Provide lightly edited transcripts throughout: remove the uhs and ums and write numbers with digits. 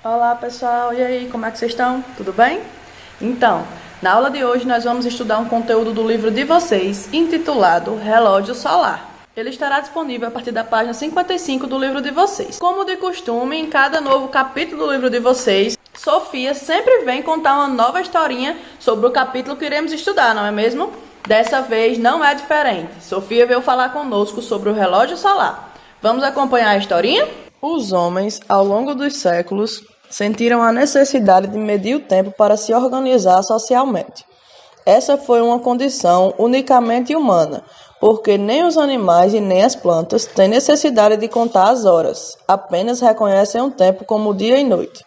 Olá pessoal, e aí, como é que vocês estão? Tudo bem? Então, na aula de hoje nós vamos estudar um conteúdo do livro de vocês, intitulado Relógio Solar. Ele estará disponível a partir da página 55 do livro de vocês. Como de costume, em cada novo capítulo do livro de vocês, Sofia sempre vem contar uma nova historinha sobre o capítulo que iremos estudar, não é mesmo? Dessa vez não é diferente. Sofia veio falar conosco sobre o relógio solar. Vamos acompanhar a historinha? Os homens, ao longo dos séculos, sentiram a necessidade de medir o tempo para se organizar socialmente. Essa foi uma condição unicamente humana, porque nem os animais e nem as plantas têm necessidade de contar as horas, apenas reconhecem o tempo como dia e noite.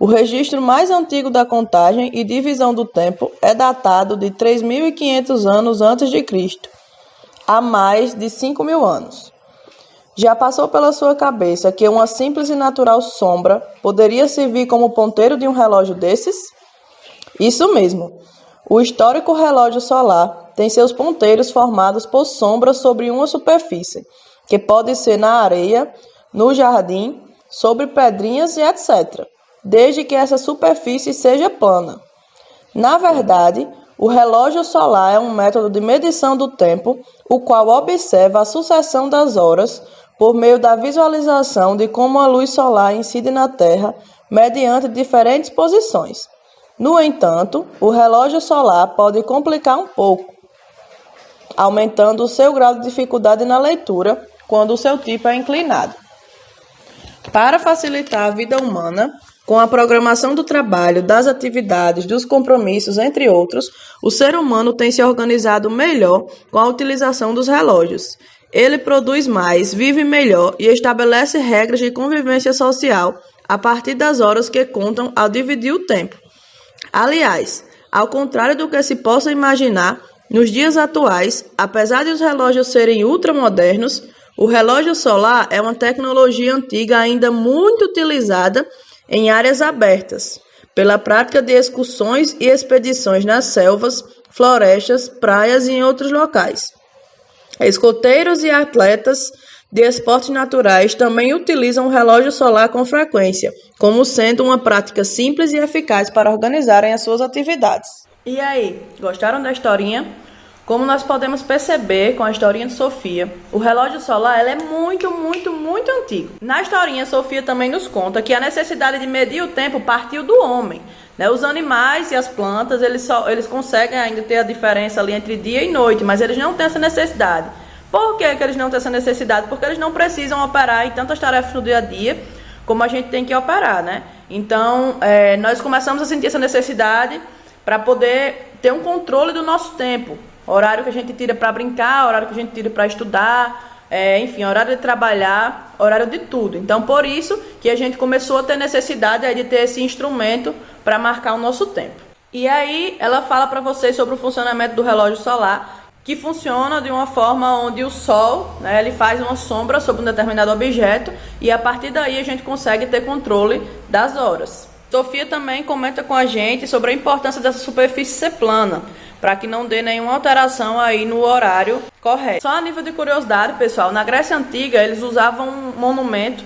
O registro mais antigo da contagem e divisão do tempo é datado de 3.500 anos antes de Cristo, há mais de 5.000 anos. Já passou pela sua cabeça que uma simples e natural sombra poderia servir como ponteiro de um relógio desses? Isso mesmo. O histórico relógio solar tem seus ponteiros formados por sombras sobre uma superfície, que pode ser na areia, no jardim, sobre pedrinhas e etc., desde que essa superfície seja plana. Na verdade, o relógio solar é um método de medição do tempo, o qual observa a sucessão das horas por meio da visualização de como a luz solar incide na Terra mediante diferentes posições. No entanto, o relógio solar pode complicar um pouco, aumentando o seu grau de dificuldade na leitura quando o seu tipo é inclinado. Para facilitar a vida humana, com a programação do trabalho, das atividades, dos compromissos, entre outros, o ser humano tem se organizado melhor com a utilização dos relógios. Ele produz mais, vive melhor e estabelece regras de convivência social a partir das horas que contam ao dividir o tempo. Aliás, ao contrário do que se possa imaginar, nos dias atuais, apesar de os relógios serem ultramodernos, o relógio solar é uma tecnologia antiga ainda muito utilizada em áreas abertas, pela prática de excursões e expedições nas selvas, florestas, praias e em outros locais. Escoteiros e atletas de esportes naturais também utilizam o relógio solar com frequência, como sendo uma prática simples e eficaz para organizarem as suas atividades. E aí, gostaram da historinha? Como nós podemos perceber com a historinha de Sofia, o relógio solar é muito antigo. Na historinha, Sofia também nos conta que a necessidade de medir o tempo partiu do homem. Os animais e as plantas, eles conseguem ainda ter a diferença ali entre dia e noite, mas eles não têm essa necessidade. Por que eles não têm essa necessidade? Porque eles não precisam operar em tantas tarefas no dia a dia como a gente tem que operar, né? Então, nós começamos a sentir essa necessidade para poder ter um controle do nosso tempo. Horário que a gente tira para brincar, horário que a gente tira para estudar, enfim, horário de trabalhar, horário de tudo. Então, por isso que a gente começou a ter necessidade de ter esse instrumento para marcar o nosso tempo. E aí, ela fala para vocês sobre o funcionamento do relógio solar, que funciona de uma forma onde o Sol, ele faz uma sombra sobre um determinado objeto e a partir daí a gente consegue ter controle das horas. Sofia também comenta com a gente sobre a importância dessa superfície ser plana, para que não dê nenhuma alteração aí no horário correto. Só a nível de curiosidade, pessoal, na Grécia Antiga eles usavam um monumento,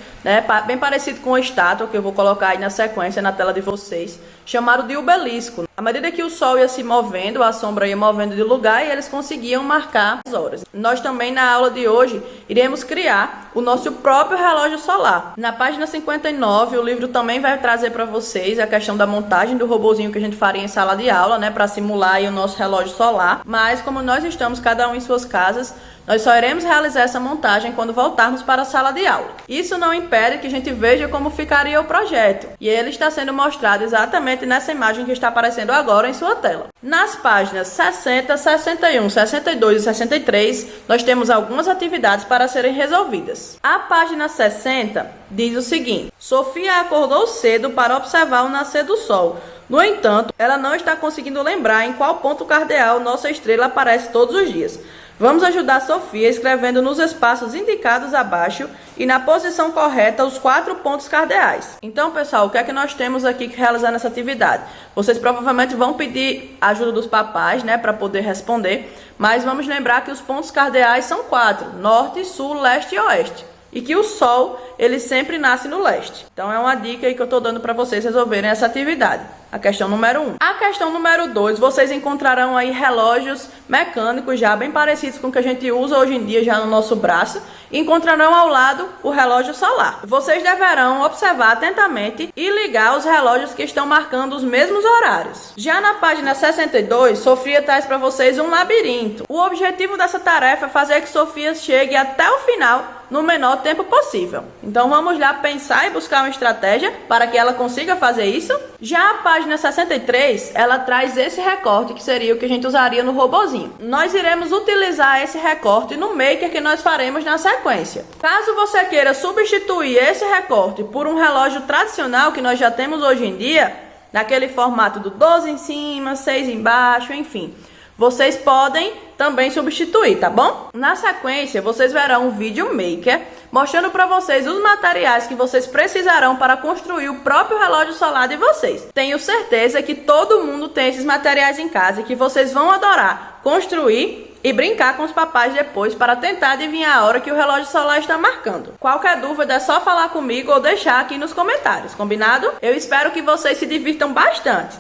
bem parecido com a estátua, que eu vou colocar aí na sequência na tela de vocês, chamado de obelisco. À medida que o sol ia se movendo, a sombra ia movendo de lugar e eles conseguiam marcar as horas. Nós também na aula de hoje iremos criar o nosso próprio relógio solar. Na página 59, o livro também vai trazer para vocês a questão da montagem do robozinho que a gente faria em sala de aula, para simular aí o nosso relógio solar. Mas como nós estamos cada um em suas casas, nós só iremos realizar essa montagem quando voltarmos para a sala de aula. Isso não impede que a gente veja como ficaria o projeto. E ele está sendo mostrado exatamente nessa imagem que está aparecendo agora em sua tela. Nas páginas 60, 61, 62 e 63, nós temos algumas atividades para serem resolvidas. A página 60 diz o seguinte: Sofia acordou cedo para observar o nascer do sol. No entanto, ela não está conseguindo lembrar em qual ponto cardeal nossa estrela aparece todos os dias. Vamos ajudar Sofia escrevendo nos espaços indicados abaixo e na posição correta os 4 pontos cardeais. Então, pessoal, o que é que nós temos aqui que realizar nessa atividade? Vocês provavelmente vão pedir a ajuda dos papais, para poder responder, mas vamos lembrar que os pontos cardeais são 4, norte, sul, leste e oeste. e que o Sol, ele sempre nasce no leste. Então é uma dica aí que eu tô dando para vocês resolverem essa atividade. A questão número 1. A questão número 2, vocês encontrarão aí relógios mecânicos já bem parecidos com o que a gente usa hoje em dia já no nosso braço. E encontrarão ao lado o relógio solar. Vocês deverão observar atentamente e ligar os relógios que estão marcando os mesmos horários. Já na página 62, Sofia traz para vocês um labirinto. O objetivo dessa tarefa é fazer que Sofia chegue até o final no menor tempo possível. Então vamos lá pensar e buscar uma estratégia para que ela consiga fazer isso. Já a página 63, ela traz esse recorte que seria o que a gente usaria no robozinho. Nós iremos utilizar esse recorte no maker que nós faremos na sequência. Caso você queira substituir esse recorte por um relógio tradicional que nós já temos hoje em dia, naquele formato do 12 em cima, 6 embaixo, enfim, vocês podem também substituir, tá bom? Na sequência, vocês verão um vídeo maker mostrando para vocês os materiais que vocês precisarão para construir o próprio relógio solar de vocês. Tenho certeza que todo mundo tem esses materiais em casa e que vocês vão adorar construir e brincar com os papais depois para tentar adivinhar a hora que o relógio solar está marcando. Qualquer dúvida é só falar comigo ou deixar aqui nos comentários, combinado? Eu espero que vocês se divirtam bastante.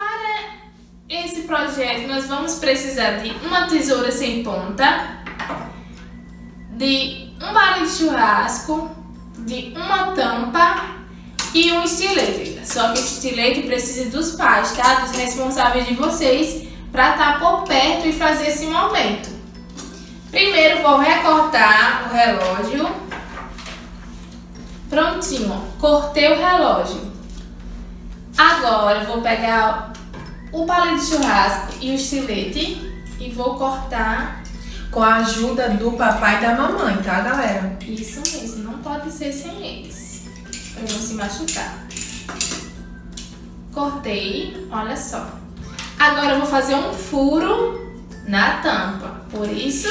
Esse projeto nós vamos precisar de uma tesoura sem ponta, de um balde de churrasco, de uma tampa e um estilete. Só que esse estilete precisa dos pais, tá? Dos responsáveis de vocês, para estar por perto e fazer esse momento. Primeiro vou recortar o relógio. Prontinho, cortei o relógio. Agora vou pegar o palito de churrasco e o estilete e vou cortar com a ajuda do papai e da mamãe, tá, galera? Isso mesmo, não pode ser sem eles, para não se machucar. Cortei, olha só. Agora eu vou fazer um furo na tampa, por isso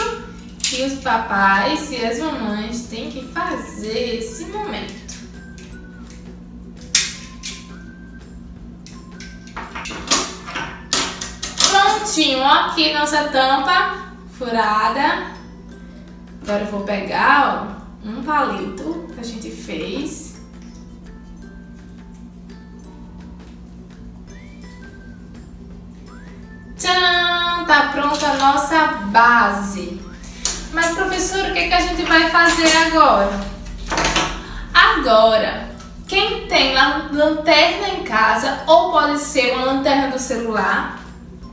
que os papais e as mamães têm que fazer esse momento. Prontinho, aqui nossa tampa furada. Agora eu vou pegar, ó, um palito que a gente fez. Tcharam! Tá pronta a nossa base. Mas, professora, o que a gente vai fazer agora? Agora, quem tem lanterna em casa, ou pode ser uma lanterna do celular,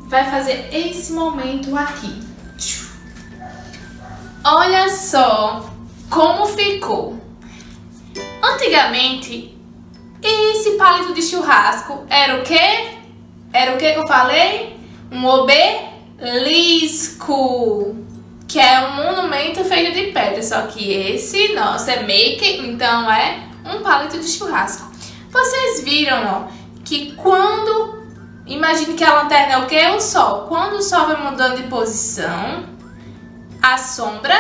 vai fazer esse momento aqui. Olha só como ficou. Antigamente, esse palito de churrasco era o quê? Era o que eu falei? Um obelisco, que é um monumento feito de pedra. Só que esse nosso é maker, então é um palito de churrasco. Vocês viram, ó, que quando... Imagine que a lanterna é o quê? O sol. Quando o sol vai mudando de posição, a sombra,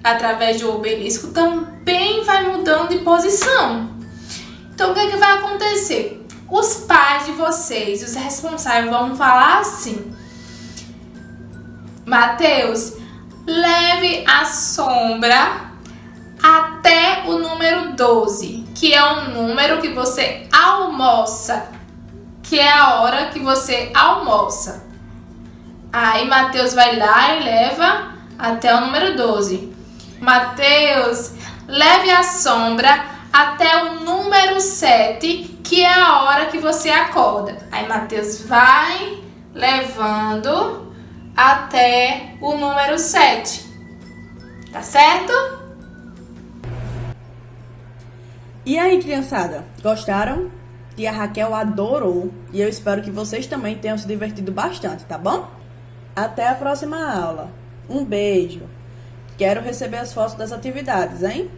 através do obelisco, também vai mudando de posição. Então, o que é que vai acontecer? Os pais de vocês, os responsáveis, vão falar assim: Mateus, leve a sombra até o número 12, que é o número que você almoça, que é a hora que você almoça. Aí Mateus vai lá e leva até o número 12. Mateus, leve a sombra até o número 7, que é a hora que você acorda. Aí Mateus vai levando até o número 7. Tá certo? E aí, criançada, gostaram? Tia Raquel adorou e eu espero que vocês também tenham se divertido bastante, tá bom? Até a próxima aula. Um beijo. Quero receber as fotos das atividades, hein?